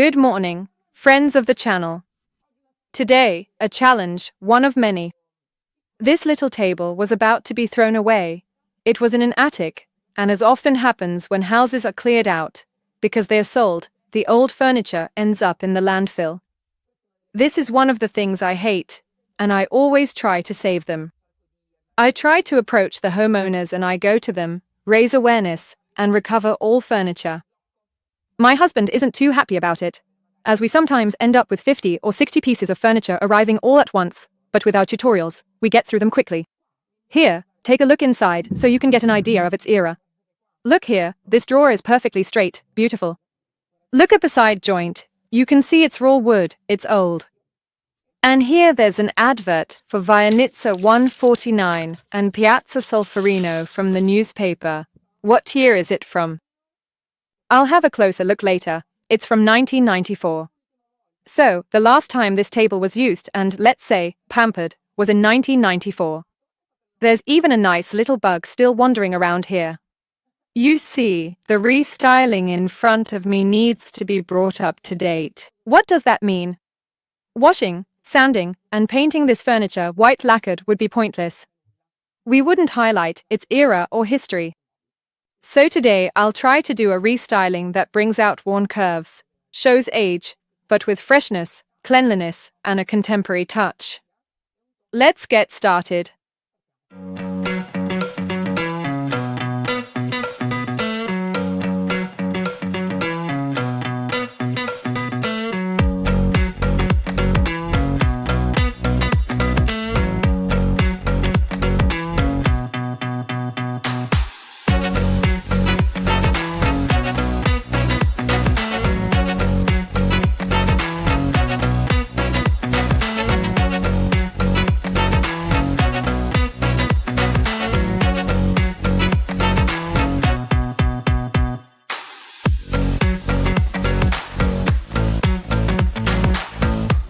Good morning, friends of the channel. Today, a challenge, one of many. This little table was about to be thrown away. It was in an attic, and as often happens when houses are cleared out, because they are sold, the old furniture ends up in the landfill. This is one of the things I hate, and I always try to save them. I try to approach the homeowners and I go to them, raise awareness, and recover all furniture. My husband isn't too happy about it, as we sometimes end up with 50 or 60 pieces of furniture arriving all at once, but with our tutorials, we get through them quickly. Here, take a look inside so you can get an idea of its era. Look here, this drawer is perfectly straight, beautiful. Look at the side joint, you can see it's raw wood, it's old. And here there's an advert for Vianitsa 149 and Piazza Solferino from the newspaper. What year is it from? I'll have a closer look later. It's from 1994. So, the last time this table was used and, let's say, pampered, was in 1994. There's even a nice little bug still wandering around here. You see, the restyling in front of me needs to be brought up to date. What does that mean? Washing, sanding, and painting this furniture white lacquered would be pointless. We wouldn't highlight its era or history. So today I'll try to do a restyling that brings out worn curves, shows age, but with freshness, cleanliness, and a contemporary touch. Let's get started.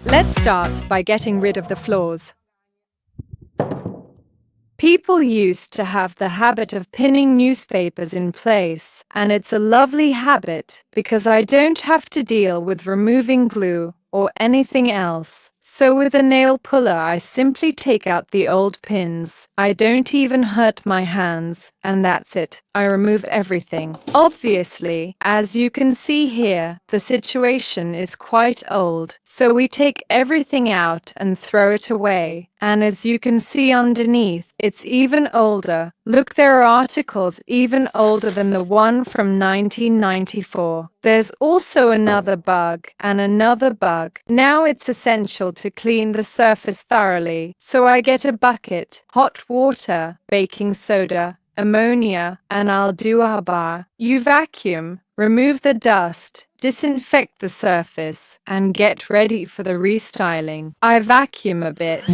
Let's start by getting rid of the flaws. People used to have the habit of pinning newspapers in place, and it's a lovely habit because I don't have to deal with removing glue or anything else. So with a nail puller I simply take out the old pins. I don't even hurt my hands, and that's it. I remove everything. Obviously, as you can see here, the situation is quite old. So we take everything out and throw it away. And as you can see underneath, it's even older. Look, there are articles even older than the one from 1994. There's also another bug and another bug. Now it's essential to clean the surface thoroughly. So I get a bucket, hot water, baking soda, ammonia, and I'll do a bar. You vacuum, remove the dust, disinfect the surface, and get ready for the restyling. I vacuum a bit.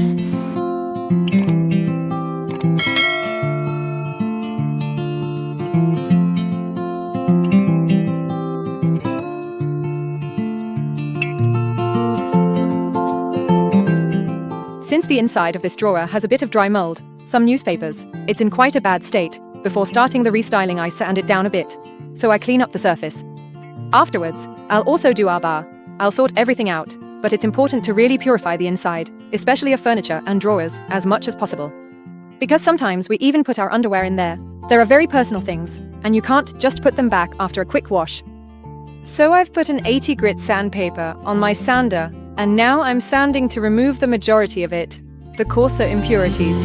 Since the inside of this drawer has a bit of dry mold, some newspapers, it's in quite a bad state. Before starting the restyling I sand it down a bit, so I clean up the surface. Afterwards, I'll also do our bar. I'll sort everything out, but it's important to really purify the inside, especially of furniture and drawers, as much as possible. Because sometimes we even put our underwear in there. There are very personal things, and you can't just put them back after a quick wash. So I've put an 80 grit sandpaper on my sander, and now I'm sanding to remove the majority of it, the coarser impurities.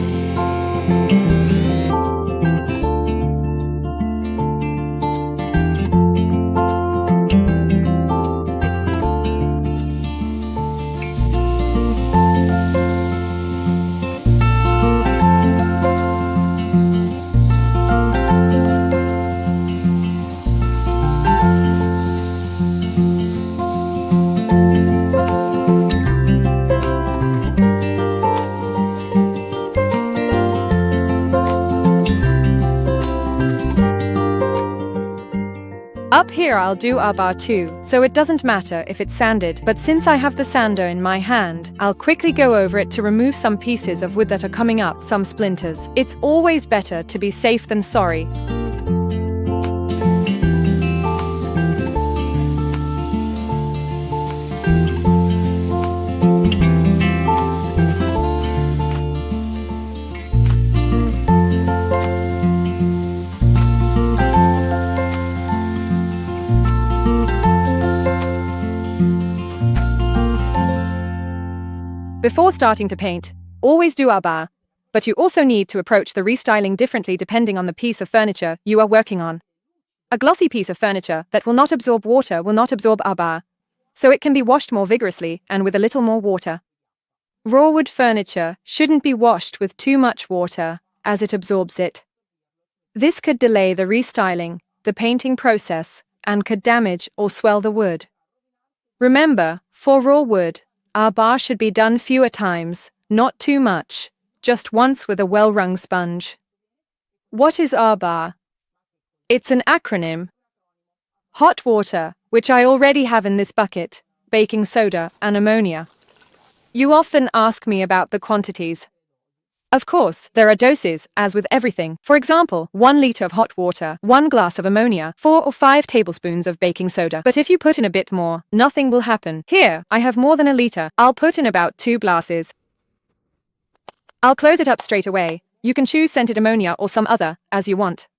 Up here I'll do our bar too, so it doesn't matter if it's sanded, but since I have the sander in my hand, I'll quickly go over it to remove some pieces of wood that are coming up, some splinters. It's always better to be safe than sorry. Before starting to paint, always do arbor, but you also need to approach the restyling differently depending on the piece of furniture you are working on. A glossy piece of furniture that will not absorb water will not absorb arbor, so it can be washed more vigorously and with a little more water. Raw wood furniture shouldn't be washed with too much water, as it absorbs it. This could delay the restyling, the painting process, and could damage or swell the wood. Remember, for raw wood, arbor should be done fewer times, not too much, just once with a well-wrung sponge. What is arbor? It's an acronym. Hot water, which I already have in this bucket, baking soda, and ammonia. You often ask me about the quantities. Of course, there are doses, as with everything. For example, 1 liter of hot water, 1 glass of ammonia, 4 or 5 tablespoons of baking soda. But if you put in a bit more, nothing will happen. Here, I have more than a liter. I'll put in about 2 glasses. I'll close it up straight away. You can choose scented ammonia or some other, as you want.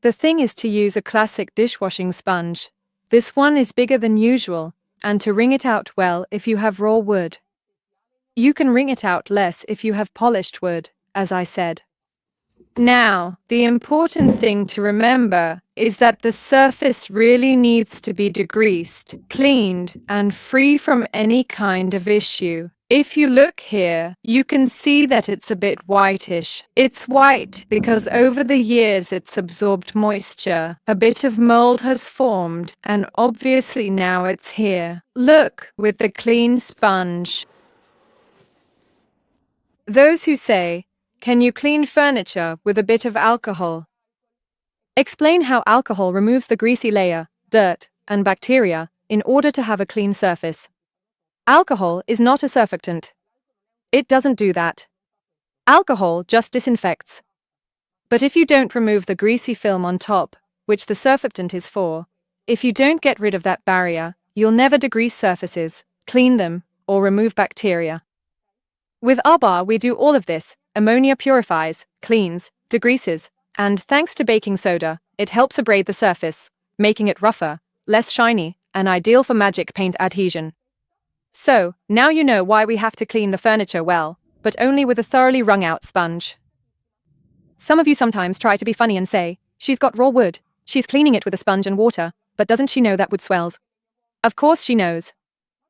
The thing is to use a classic dishwashing sponge. This one is bigger than usual, and to wring it out well if you have raw wood. You can wring it out less if you have polished wood, as I said. Now, the important thing to remember is that the surface really needs to be degreased, cleaned, and free from any kind of issue. If you look here, you can see that it's a bit whitish. It's white because over the years it's absorbed moisture. A bit of mold has formed, and obviously now it's here. Look, with the clean sponge. Those who say, "Can you clean furniture with a bit of alcohol?" Explain how alcohol removes the greasy layer, dirt, and bacteria in order to have a clean surface. Alcohol is not a surfactant. It doesn't do that. Alcohol just disinfects. But if you don't remove the greasy film on top, which the surfactant is for, if you don't get rid of that barrier, you'll never degrease surfaces, clean them, or remove bacteria. With arbor, we do all of this. Ammonia purifies, cleans, degreases, and thanks to baking soda, it helps abrade the surface, making it rougher, less shiny, and ideal for magic paint adhesion. So, now you know why we have to clean the furniture well, but only with a thoroughly wrung-out sponge. Some of you sometimes try to be funny and say, "She's got raw wood, she's cleaning it with a sponge and water, but doesn't she know that wood swells?" Of course she knows.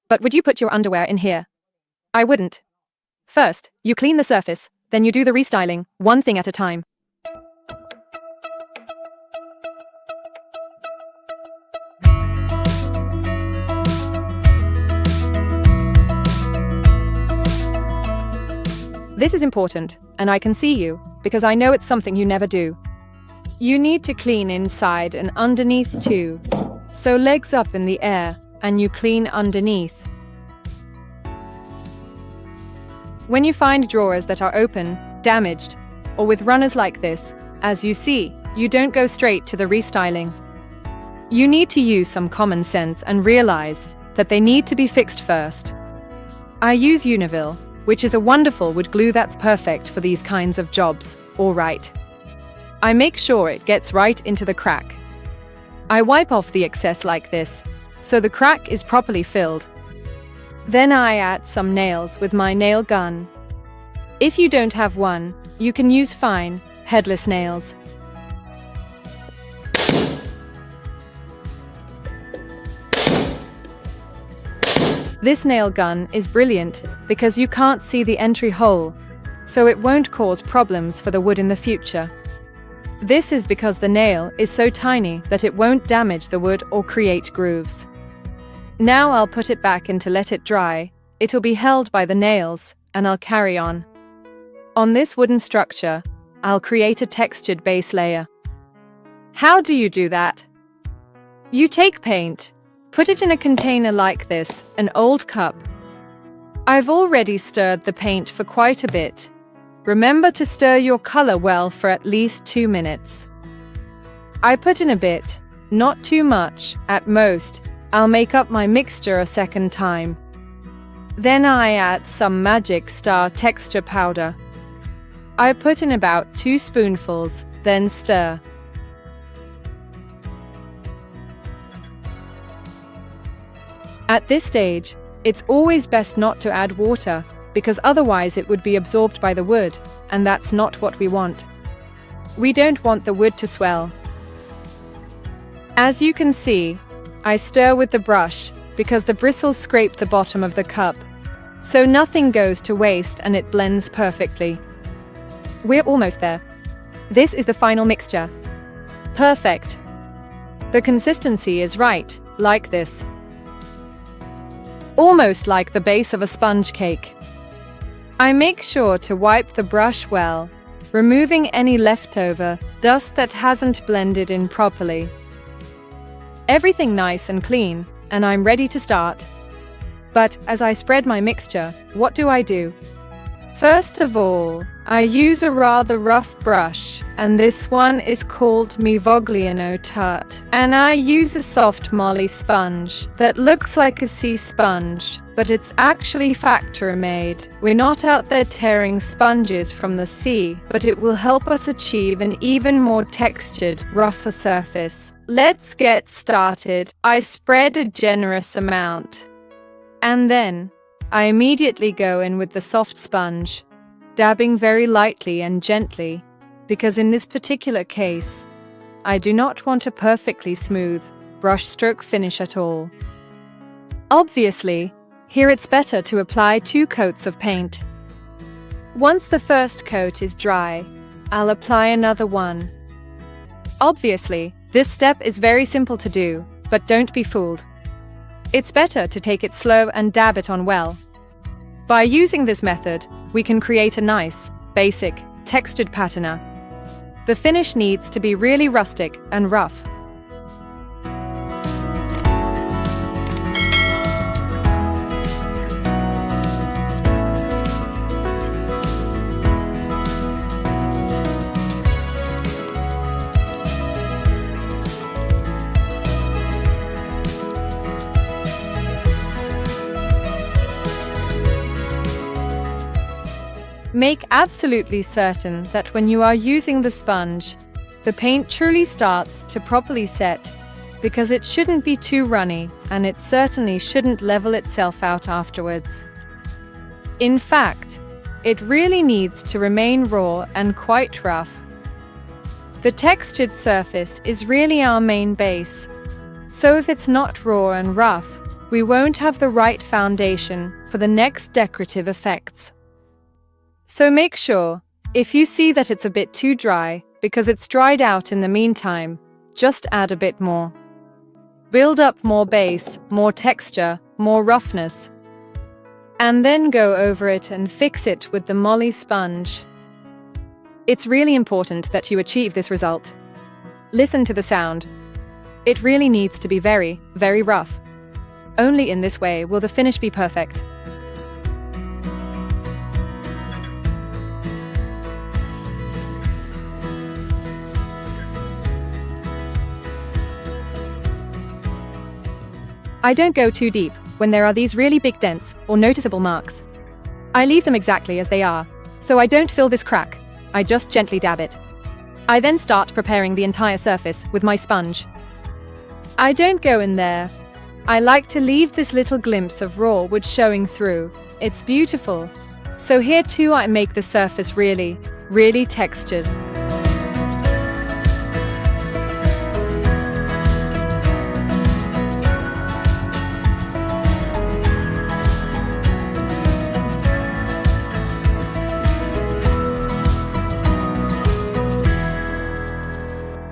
But would you put your underwear in here? I wouldn't. First, you clean the surface, then you do the restyling, one thing at a time. This is important, and I can see you, because I know it's something you never do. You need to clean inside and underneath too. So legs up in the air, and you clean underneath. When you find drawers that are open, damaged, or with runners like this, as you see, you don't go straight to the restyling. You need to use some common sense and realize that they need to be fixed first. I use Univil, which is a wonderful wood glue that's perfect for these kinds of jobs, all right. I make sure it gets right into the crack. I wipe off the excess like this, so the crack is properly filled. Then I add some nails with my nail gun. If you don't have one, you can use fine, headless nails. This nail gun is brilliant because you can't see the entry hole, so it won't cause problems for the wood in the future. This is because the nail is so tiny that it won't damage the wood or create grooves. Now I'll put it back in to let it dry. It'll be held by the nails, and I'll carry on. On this wooden structure, I'll create a textured base layer. How do you do that? You take paint, put it in a container like this, an old cup. I've already stirred the paint for quite a bit. Remember to stir your color well for at least 2 minutes. I put in a bit, not too much, at most. I'll make up my mixture a second time. Then I add some Magic Star texture powder. I put in about 2 spoonfuls, then stir. At this stage, it's always best not to add water because otherwise it would be absorbed by the wood, and that's not what we want. We don't want the wood to swell. As you can see, I stir with the brush because the bristles scrape the bottom of the cup, so nothing goes to waste and it blends perfectly. We're almost there. This is the final mixture. Perfect. The consistency is right, like this. Almost like the base of a sponge cake. I make sure to wipe the brush well, removing any leftover dust that hasn't blended in properly. Everything nice and clean, and I'm ready to start. But as I spread my mixture, what do? First of all, I use a rather rough brush, and this one is called Mivogliano Tut, and I use a soft moly sponge that looks like a sea sponge, but it's actually factory made. We're not out there tearing sponges from the sea, but it will help us achieve an even more textured, rougher surface. Let's get started. I spread a generous amount. And then, I immediately go in with the soft sponge, dabbing very lightly and gently, because in this particular case, I do not want a perfectly smooth brushstroke finish at all. Obviously, here it's better to apply 2 coats of paint. Once the first coat is dry, I'll apply another one. Obviously, this step is very simple to do, but don't be fooled. It's better to take it slow and dab it on well. By using this method, we can create a nice, basic, textured patina. The finish needs to be really rustic and rough. Make absolutely certain that when you are using the sponge, the paint truly starts to properly set, because it shouldn't be too runny and it certainly shouldn't level itself out afterwards. In fact, it really needs to remain raw and quite rough. The textured surface is really our main base, so if it's not raw and rough, we won't have the right foundation for the next decorative effects. So make sure, if you see that it's a bit too dry, because it's dried out in the meantime, just add a bit more. Build up more base, more texture, more roughness. And then go over it and fix it with the moly sponge. It's really important that you achieve this result. Listen to the sound. It really needs to be very, very rough. Only in this way will the finish be perfect. I don't go too deep when there are these really big dents or noticeable marks. I leave them exactly as they are, so I don't fill this crack. I just gently dab it. I then start preparing the entire surface with my sponge. I don't go in there. I like to leave this little glimpse of raw wood showing through. It's beautiful. So here too I make the surface really, really textured.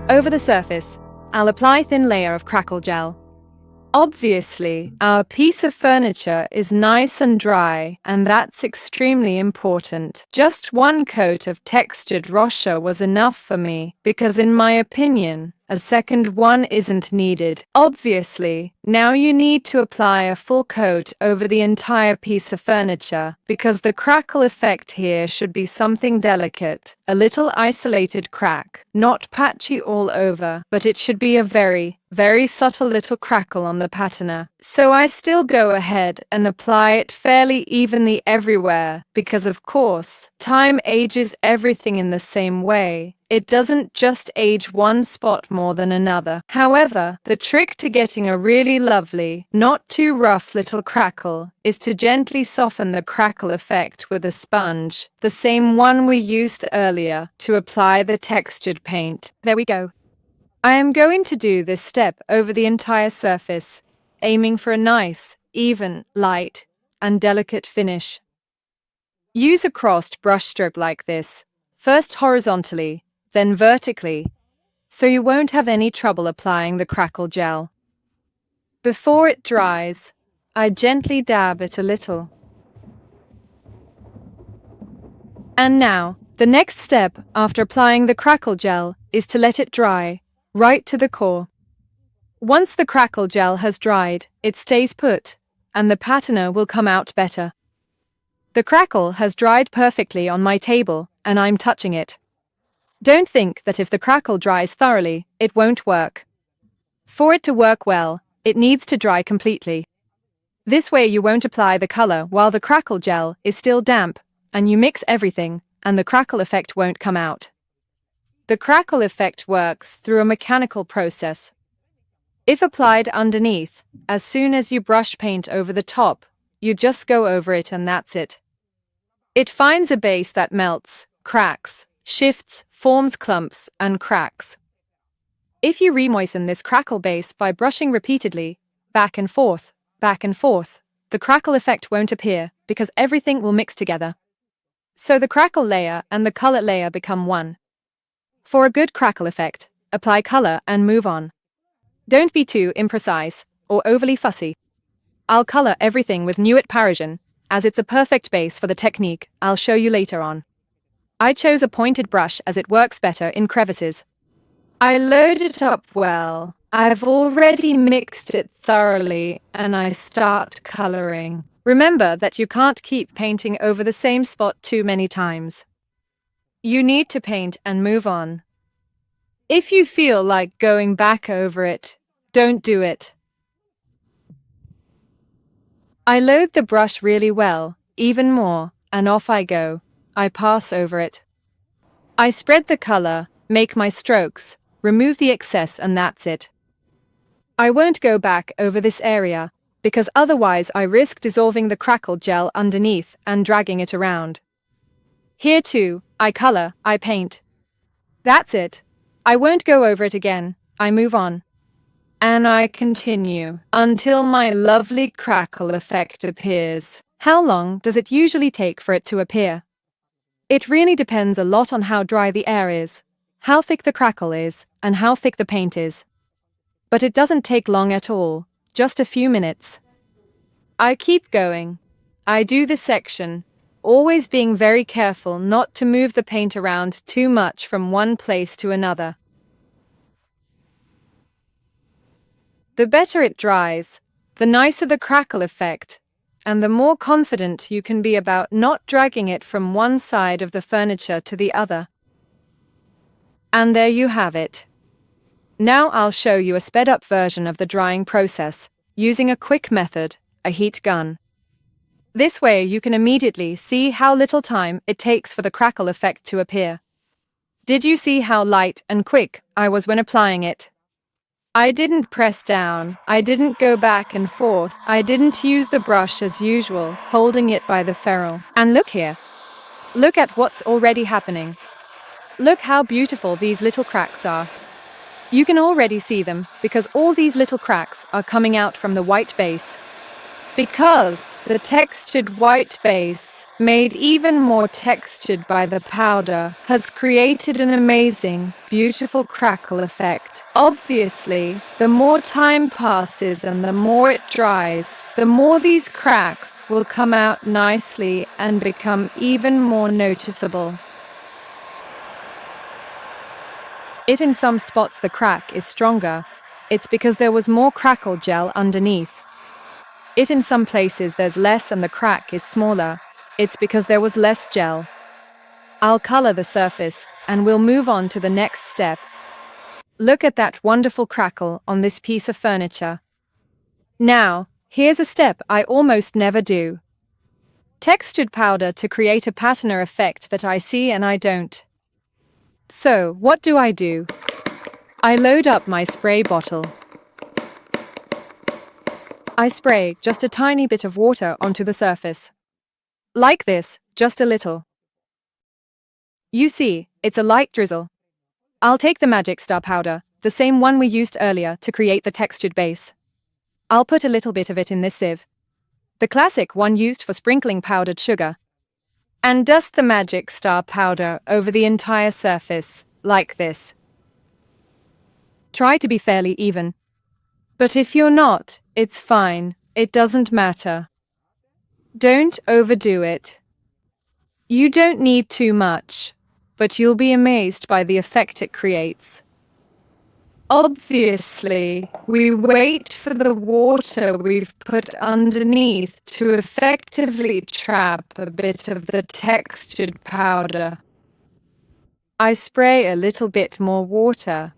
Over the surface, I'll apply a thin layer of Crackle gel. Obviously, our piece of furniture is nice and dry, and that's extremely important. Just 1 coat of textured Rocher was enough for me, because in my opinion, a second one isn't needed. Obviously, now you need to apply a full coat over the entire piece of furniture, because the crackle effect here should be something delicate, a little isolated crack, not patchy all over, but it should be a very, very subtle little crackle on the patina. So I still go ahead and apply it fairly evenly everywhere, because of course, time ages everything in the same way. It doesn't just age one spot more than another. However, the trick to getting a really lovely, not too rough little crackle is to gently soften the crackle effect with a sponge, the same one we used earlier, to apply the textured paint. There we go. I am going to do this step over the entire surface, aiming for a nice, even, light, and delicate finish. Use a crossed brushstroke like this, first horizontally, then vertically, so you won't have any trouble applying the Crackle gel. Before it dries, I gently dab it a little. And now, the next step after applying the Crackle gel is to let it dry, right to the core. Once the Crackle gel has dried, it stays put, and the patina will come out better. The Crackle has dried perfectly on my table, and I'm touching it. Don't think that if the Crackle dries thoroughly, it won't work. For it to work well, it needs to dry completely. This way you won't apply the color while the Crackle gel is still damp, and you mix everything, and the crackle effect won't come out. The crackle effect works through a mechanical process. If applied underneath, as soon as you brush paint over the top, you just go over it and that's it. It finds a base that melts, cracks, shifts, forms clumps, and cracks. If you remoisten this crackle base by brushing repeatedly, back and forth, the crackle effect won't appear because everything will mix together. So the crackle layer and the color layer become one. For a good crackle effect, apply color and move on. Don't be too imprecise or overly fussy. I'll color everything with Nuit Parisienne, as it's a perfect base for the technique I'll show you later on. I chose a pointed brush as it works better in crevices. I load it up well. I've already mixed it thoroughly and I start coloring. Remember that you can't keep painting over the same spot too many times. You need to paint and move on. If you feel like going back over it, don't do it. I load the brush really well, even more, and off I go. I pass over it. I spread the color, make my strokes, remove the excess, and that's it. I won't go back over this area, because otherwise I risk dissolving the crackle gel underneath and dragging it around. Here too, I color, I paint. That's it. I won't go over it again. I move on. And I continue until my lovely crackle effect appears. How long does it usually take for it to appear? It really depends a lot on how dry the air is, how thick the crackle is, and how thick the paint is. But it doesn't take long at all, just a few minutes. I keep going. I do this section, always being very careful not to move the paint around too much from one place to another. The better it dries, the nicer the crackle effect, and the more confident you can be about not dragging it from one side of the furniture to the other. And there you have it. Now I'll show you a sped-up version of the drying process, using a quick method, a heat gun. This way you can immediately see how little time it takes for the crackle effect to appear. Did you see how light and quick I was when applying it? I didn't press down, I didn't go back and forth, I didn't use the brush as usual, holding it by the ferrule. And look here. Look at what's already happening. Look how beautiful these little cracks are. You can already see them because all these little cracks are coming out from the white base. Because the textured white base, made even more textured by the powder, has created an amazing, beautiful crackle effect. Obviously, the more time passes and the more it dries, the more these cracks will come out nicely and become even more noticeable. If in some spots the crack is stronger, it's because there was more crackle gel underneath. If in some places there's less and the crack is smaller, it's because there was less gel. I'll color the surface and we'll move on to the next step. Look at that wonderful crackle on this piece of furniture. Now, here's a step I almost never do. Textured powder to create a patina effect that I see and I don't. So, what do? I load up my spray bottle. I spray just a tiny bit of water onto the surface. Like this, just a little. You see, it's a light drizzle. I'll take the Magic Star powder, the same one we used earlier to create the textured base. I'll put a little bit of it in this sieve, the classic one used for sprinkling powdered sugar, and dust the Magic Star powder over the entire surface, like this. Try to be fairly even. But if you're not, it's fine, it doesn't matter. Don't overdo it. You don't need too much, but you'll be amazed by the effect it creates. Obviously, we wait for the water we've put underneath to effectively trap a bit of the textured powder. I spray a little bit more water.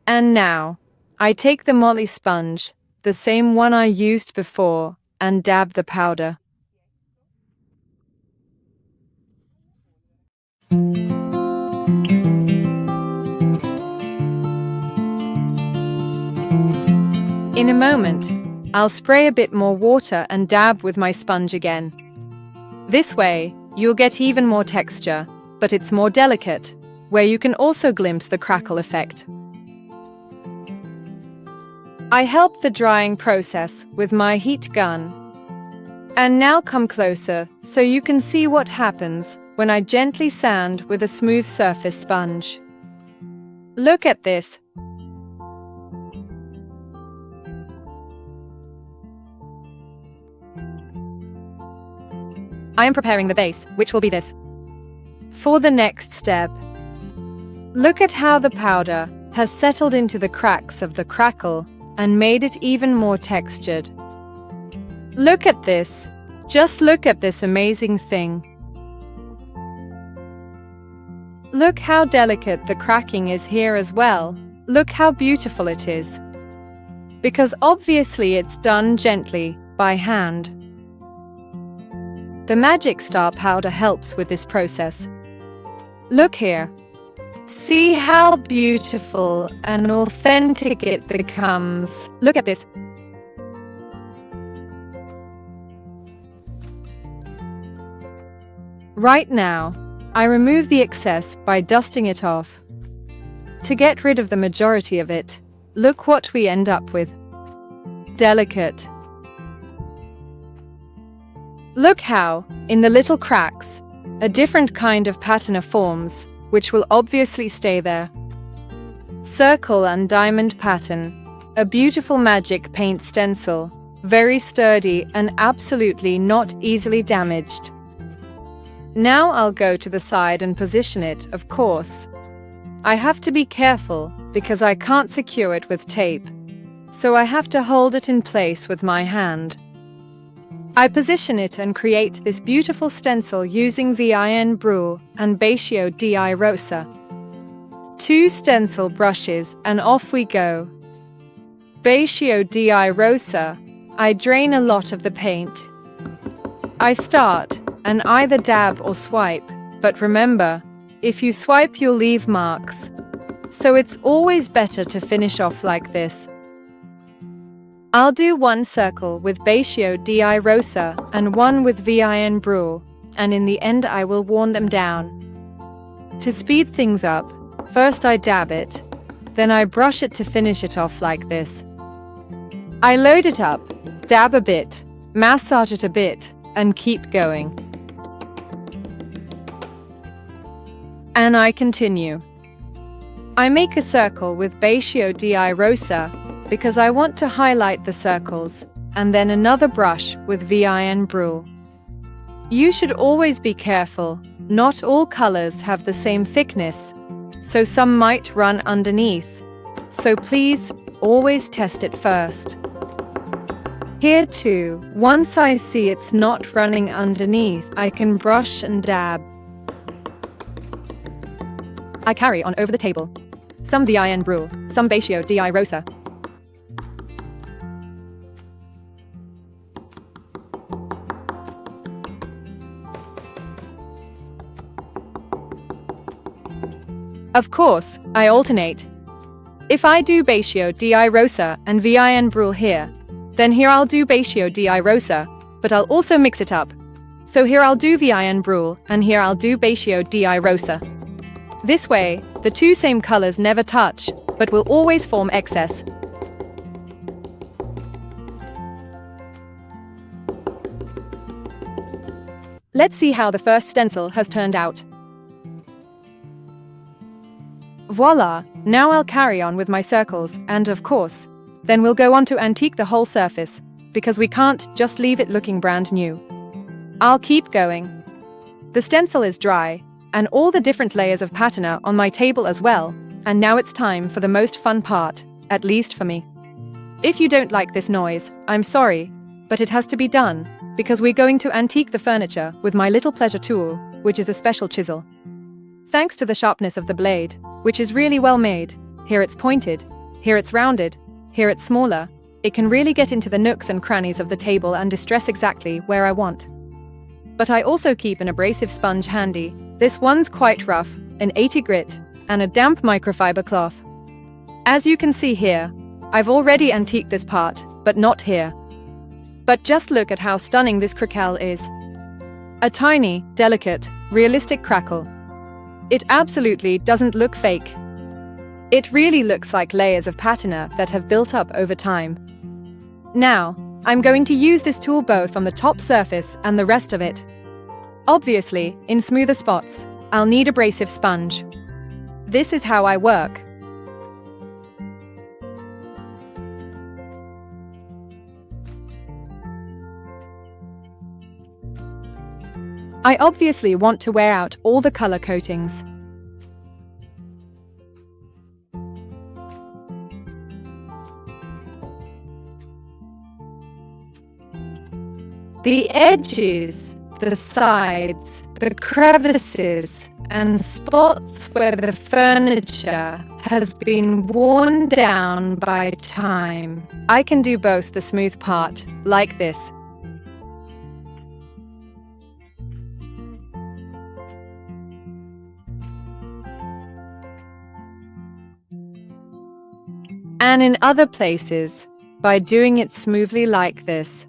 And now, I take the Molly sponge, the same one I used before, and dab the powder. In a moment, I'll spray a bit more water and dab with my sponge again. This way, you'll get even more texture, but it's more delicate, where you can also glimpse the crackle effect. I help the drying process with my heat gun. And now come closer so you can see what happens when I gently sand with a smooth surface sponge. Look at this. I am preparing the base, which will be this. For the next step, look at how the powder has settled into the cracks of the crackle and made it even more textured. Look at this. Just look at this amazing thing. Look how delicate the cracking is here as well. Look how beautiful it is. Because obviously it's done gently, by hand. The Magic Star powder helps with this process. Look here. See how beautiful and authentic it becomes. Look at this. Right now, I remove the excess by dusting it off. To get rid of the majority of it, look what we end up with. Delicate. Look how, in the little cracks, a different kind of patina forms, which will obviously stay there. Circle and diamond pattern, a beautiful magic paint stencil, very sturdy and absolutely not easily damaged. Now I'll go to the side and position it, of course. I have to be careful because I can't secure it with tape, so I have to hold it in place with my hand. I position it and create this beautiful stencil using Vin Brulé and Bacio di Rosa. 2 stencil brushes and off we go. Bacio di Rosa, I drain a lot of the paint. I start and either dab or swipe, but remember, if you swipe you'll leave marks. So it's always better to finish off like this. I'll do 1 circle with Bacio di Rosa and 1 with Vin Brulé, and in the end I will worn them down. To speed things up, first I dab it, then I brush it to finish it off like this. I load it up, dab a bit, massage it a bit, and keep going. And I continue. I make a circle with Bacio di Rosa because I want to highlight the circles, and then another brush with Vin Brulé. You should always be careful, not all colors have the same thickness, so some might run underneath. So please, always test it first. Here too, once I see it's not running underneath, I can brush and dab. I carry on over the table. Some Vin Brulé, some Bacio di Rosa. Of course, I alternate. If I do Bacio di Rosa and Vin Brulé here, then here I'll do Bacio di Rosa, but I'll also mix it up. So here I'll do Vin Brulé and here I'll do Bacio di Rosa. This way, the two same colors never touch, but will always form excess. Let's see how the first stencil has turned out. Voila! Now I'll carry on with my circles, and of course, then we'll go on to antique the whole surface, because we can't just leave it looking brand new. I'll keep going. The stencil is dry, and all the different layers of patina on my table as well, and now it's time for the most fun part, at least for me. If you don't like this noise, I'm sorry, but it has to be done, because we're going to antique the furniture with my little pleasure tool, which is a special chisel. Thanks to the sharpness of the blade, which is really well made, here it's pointed, here it's rounded, here it's smaller, it can really get into the nooks and crannies of the table and distress exactly where I want. But I also keep an abrasive sponge handy. This one's quite rough, an 80 grit, and a damp microfiber cloth. As you can see here, I've already antiqued this part, but not here. But just look at how stunning this Crequelé is. A tiny, delicate, realistic crackle. It absolutely doesn't look fake. It really looks like layers of patina that have built up over time. Now, I'm going to use this tool both on the top surface and the rest of it. Obviously, in smoother spots, I'll need abrasive sponge. This is how I work. I obviously want to wear out all the color coatings. The edges, the sides, the crevices, and spots where the furniture has been worn down by time. I can do both the smooth part, like this. And in other places, by doing it smoothly like this.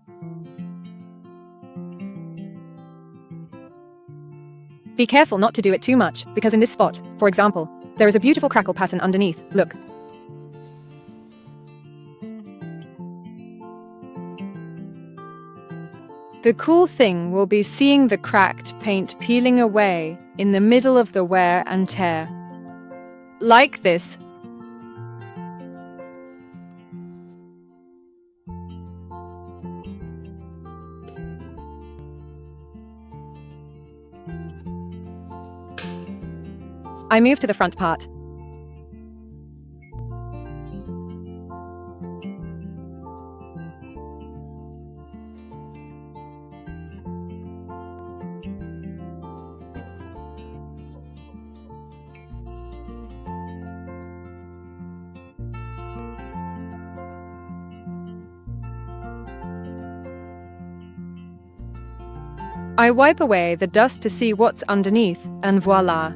Be careful not to do it too much, because in this spot, for example, there is a beautiful crackle pattern underneath, look. The cool thing will be seeing the cracked paint peeling away in the middle of the wear and tear. Like this. I move to the front part. I wipe away the dust to see what's underneath, and voila.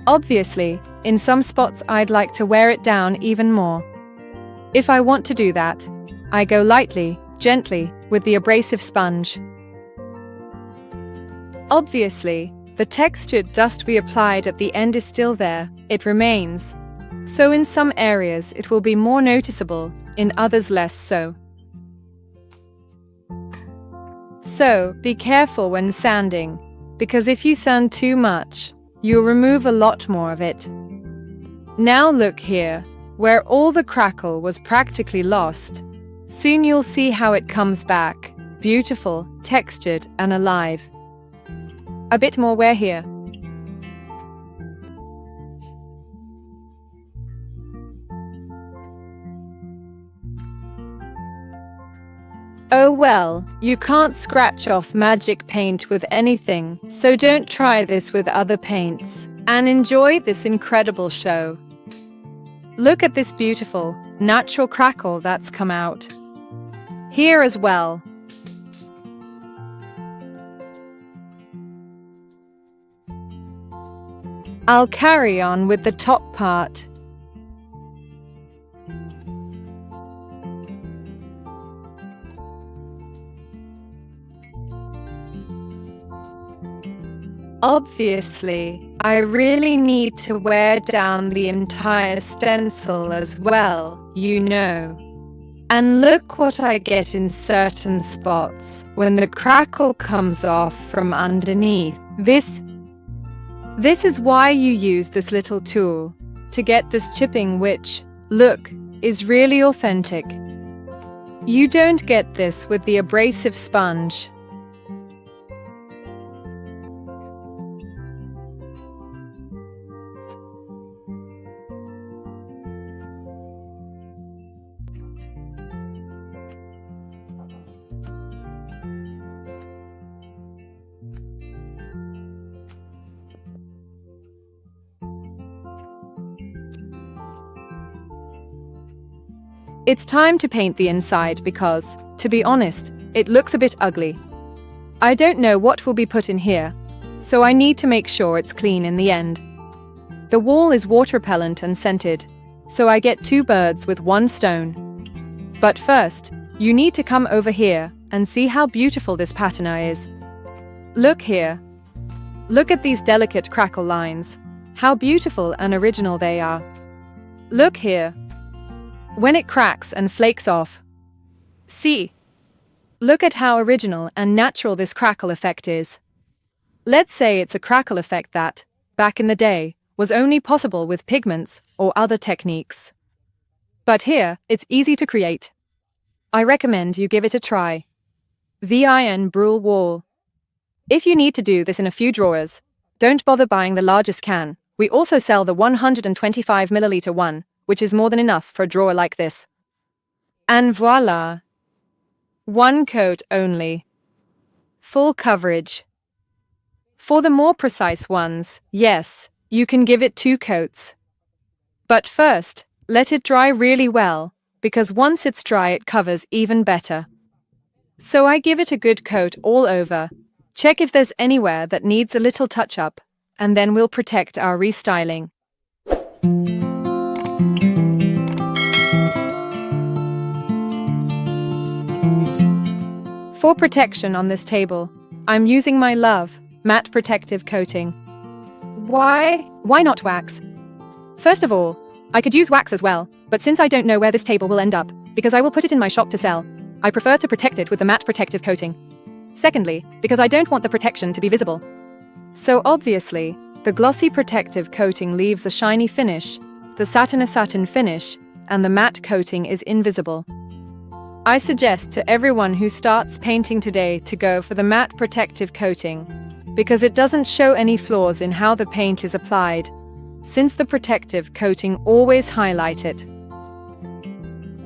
Obviously, in some spots I'd like to wear it down even more. If I want to do that, I go lightly, gently, with the abrasive sponge. Obviously, the textured dust we applied at the end is still there, it remains. So in some areas it will be more noticeable, in others less so. So, be careful when sanding, because if you sand too much, you'll remove a lot more of it. Now look here, where all the crackle was practically lost. Soon you'll see how it comes back, beautiful, textured, and alive. A bit more wear here. Oh well, you can't scratch off magic paint with anything, so don't try this with other paints, and enjoy this incredible show. Look at this beautiful, natural crackle that's come out. Here as well. I'll carry on with the top part. Obviously, I really need to wear down the entire stencil as well, you know. And look what I get in certain spots when the crackle comes off from underneath. This is why you use this little tool, to get this chipping which, look, is really authentic. You don't get this with the abrasive sponge. It's time to paint the inside because, to be honest, it looks a bit ugly. I don't know what will be put in here, so I need to make sure it's clean in the end. The wall is water repellent and scented, so I get 2 birds with 1 stone. But first, you need to come over here and see how beautiful this patina is. Look here. Look at these delicate crackle lines. How beautiful and original they are. Look here. When it cracks and flakes off. See? Look at how original and natural this crackle effect is. Let's say it's a crackle effect that, back in the day, was only possible with pigments or other techniques. But here, it's easy to create. I recommend you give it a try. Vin Brulé wall. If you need to do this in a few drawers, don't bother buying the largest can. We also sell the 125 milliliter one, which is more than enough for a drawer like this. And voila! 1 coat only. Full coverage. For the more precise ones, yes, you can give it 2 coats. But first, let it dry really well, because once it's dry it covers even better. So I give it a good coat all over. Check if there's anywhere that needs a little touch-up, and then we'll protect our restyling. For protection on this table, I'm using my Love matte protective coating. Why not wax? First of all, I could use wax as well, but since I don't know where this table will end up, because I will put it in my shop to sell, I prefer to protect it with the matte protective coating. Secondly, because I don't want the protection to be visible. So obviously, the glossy protective coating leaves a shiny finish, the satin finish, and the matte coating is invisible. I suggest to everyone who starts painting today to go for the matte protective coating, because it doesn't show any flaws in how the paint is applied, since the protective coating always highlights it.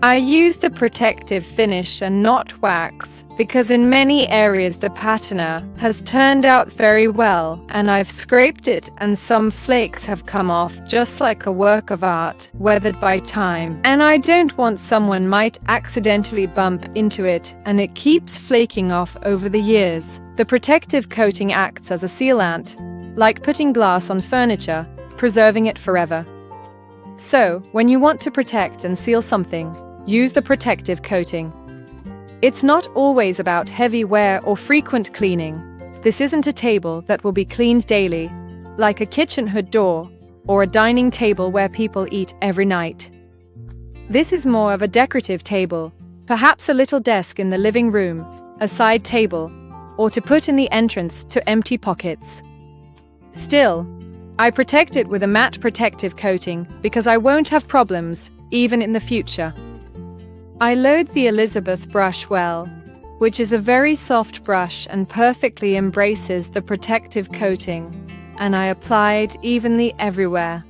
I use the protective finish and not wax, because in many areas the patina has turned out very well and I've scraped it and some flakes have come off just like a work of art, weathered by time, and I don't want someone might accidentally bump into it and it keeps flaking off over the years. The protective coating acts as a sealant, like putting glass on furniture, preserving it forever. So, when you want to protect and seal something, use the protective coating. It's not always about heavy wear or frequent cleaning. This isn't a table that will be cleaned daily, like a kitchen hood door or a dining table where people eat every night. This is more of a decorative table, perhaps a little desk in the living room, a side table, or to put in the entrance to empty pockets. Still, I protect it with a matte protective coating because I won't have problems, even in the future. I load the Elizabeth brush well, which is a very soft brush and perfectly embraces the protective coating, and I apply it evenly everywhere.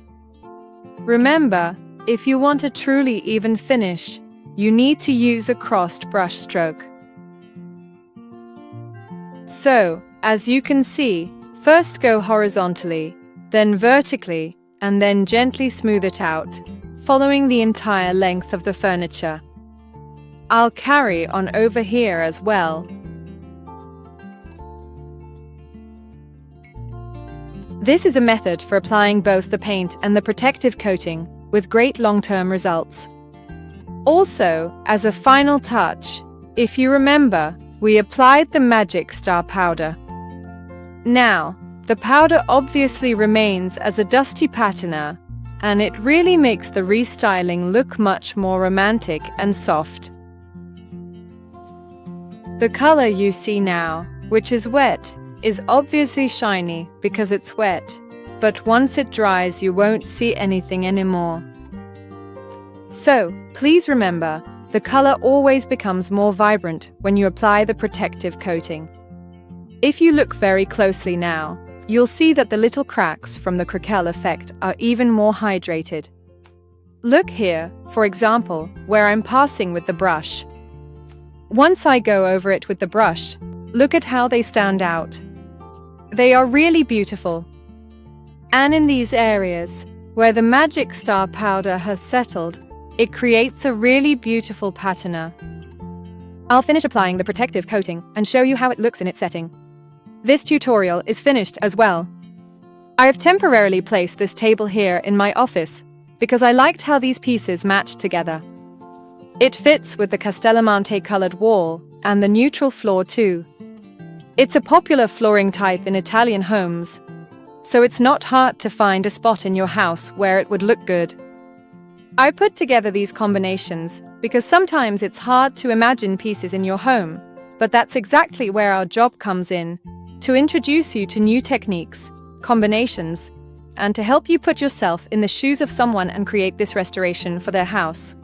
Remember, if you want a truly even finish, you need to use a crossed brush stroke. So, as you can see, first go horizontally, then vertically, and then gently smooth it out, following the entire length of the furniture. I'll carry on over here as well. This is a method for applying both the paint and the protective coating with great long-term results. Also, as a final touch, if you remember, we applied the Magic Star powder. Now, the powder obviously remains as a dusty patina, and it really makes the restyling look much more romantic and soft. The color you see now, which is wet, is obviously shiny because it's wet, but once it dries you won't see anything anymore. So, please remember, the color always becomes more vibrant when you apply the protective coating. If you look very closely now, you'll see that the little cracks from the Crequelé effect are even more hydrated. Look here, for example, where I'm passing with the brush. Once I go over it with the brush, look at how they stand out. They are really beautiful. And in these areas, where the Magic Star powder has settled, it creates a really beautiful patina. I'll finish applying the protective coating and show you how it looks in its setting. This tutorial is finished as well. I have temporarily placed this table here in my office because I liked how these pieces matched together. It fits with the Castellamante colored wall and the neutral floor too. It's a popular flooring type in Italian homes, so it's not hard to find a spot in your house where it would look good. I put together these combinations because sometimes it's hard to imagine pieces in your home, but that's exactly where our job comes in, to introduce you to new techniques, combinations, and to help you put yourself in the shoes of someone and create this restoration for their house.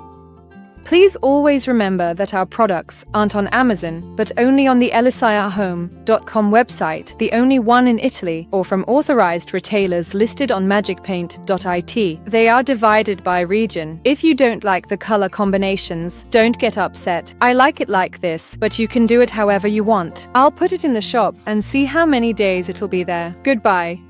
Please always remember that our products aren't on Amazon, but only on the Elisa&MagicPaint.com website, the only one in Italy, or from authorized retailers listed on magicpaint.it. They are divided by region. If you don't like the color combinations, don't get upset. I like it like this, but you can do it however you want. I'll put it in the shop and see how many days it'll be there. Goodbye.